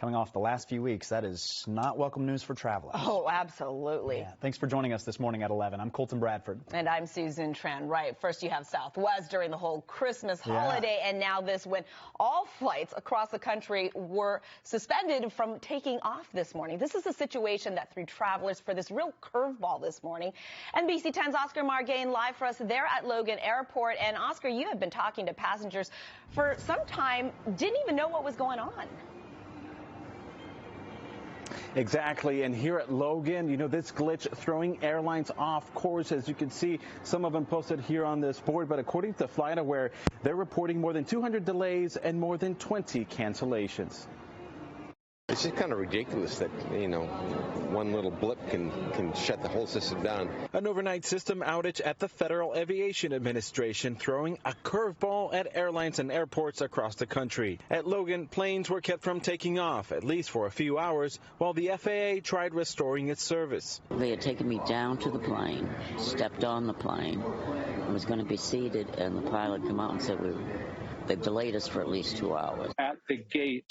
Coming off the last few weeks, that is not welcome news for travelers. Oh, absolutely. Yeah. Thanks for joining us this morning at 11. I'm Colton Bradford. And I'm Susan Tran. Right. First, you have Southwest during the whole Christmas holiday, and now this when all flights across the country were suspended from taking off this morning. This is a situation that threw travelers for this real curveball this morning. NBC 10's Oscar Margain live for us there at Logan Airport. And Oscar, you have been talking to passengers for some time, didn't even know what was going on. Exactly, and here at Logan, you know, this glitch throwing airlines off course, as you can see, some of them posted here on this board, but according to FlightAware, they're reporting more than 200 delays and more than 20 cancellations. It's just kind of ridiculous that, you know, one little blip can shut the whole system down. An overnight system outage at the Federal Aviation Administration throwing a curveball at airlines and airports across the country. At Logan, planes were kept from taking off, at least for a few hours, while the FAA tried restoring its service. They had taken me down to the plane, stepped on the plane, and was going to be seated, and the pilot came out and said they delayed us for at least 2 hours. At the gate,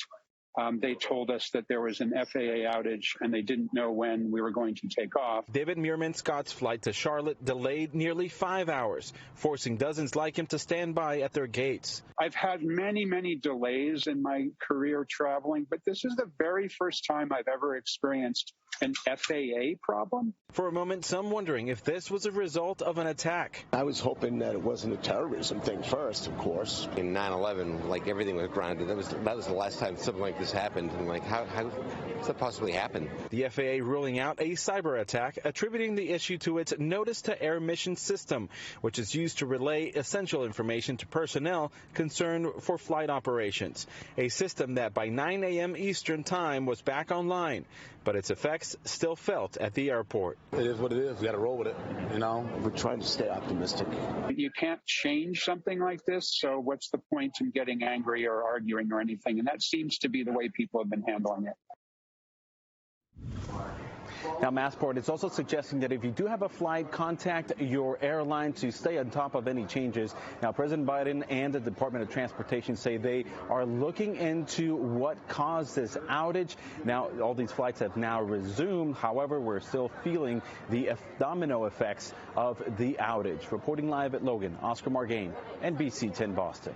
they told us that there was an FAA outage and they didn't know when we were going to take off. David Meerman Scott's flight to Charlotte delayed nearly 5 hours, forcing dozens like him to stand by at their gates. I've had many delays in my career traveling, but this is the very first time I've ever experienced an FAA problem. For a moment, some wondering if this was a result of an attack. I was hoping that it wasn't a terrorism thing first, of course. In 9/11, like everything was grounded. That was the last time something like this happened. And like, how does that possibly happen? The FAA ruling out a cyber attack, attributing the issue to its Notice to Air mission system, which is used to relay essential information to personnel concerned for flight operations. A system that by 9 a.m. Eastern time was back online, but its effects still felt at the airport. It is what it is. We got to roll with it. You know, we're trying to stay optimistic. You can't change something like this, so what's the point in getting angry or arguing or anything? And that seems to be the way people have been handling it. Now, Massport is also suggesting that if you do have a flight, contact your airline to stay on top of any changes. Now, President Biden and the Department of Transportation say they are looking into what caused this outage. Now, all these flights have now resumed. However, we're still feeling the domino effects of the outage. Reporting live at Logan, Oscar Margain, NBC 10 Boston.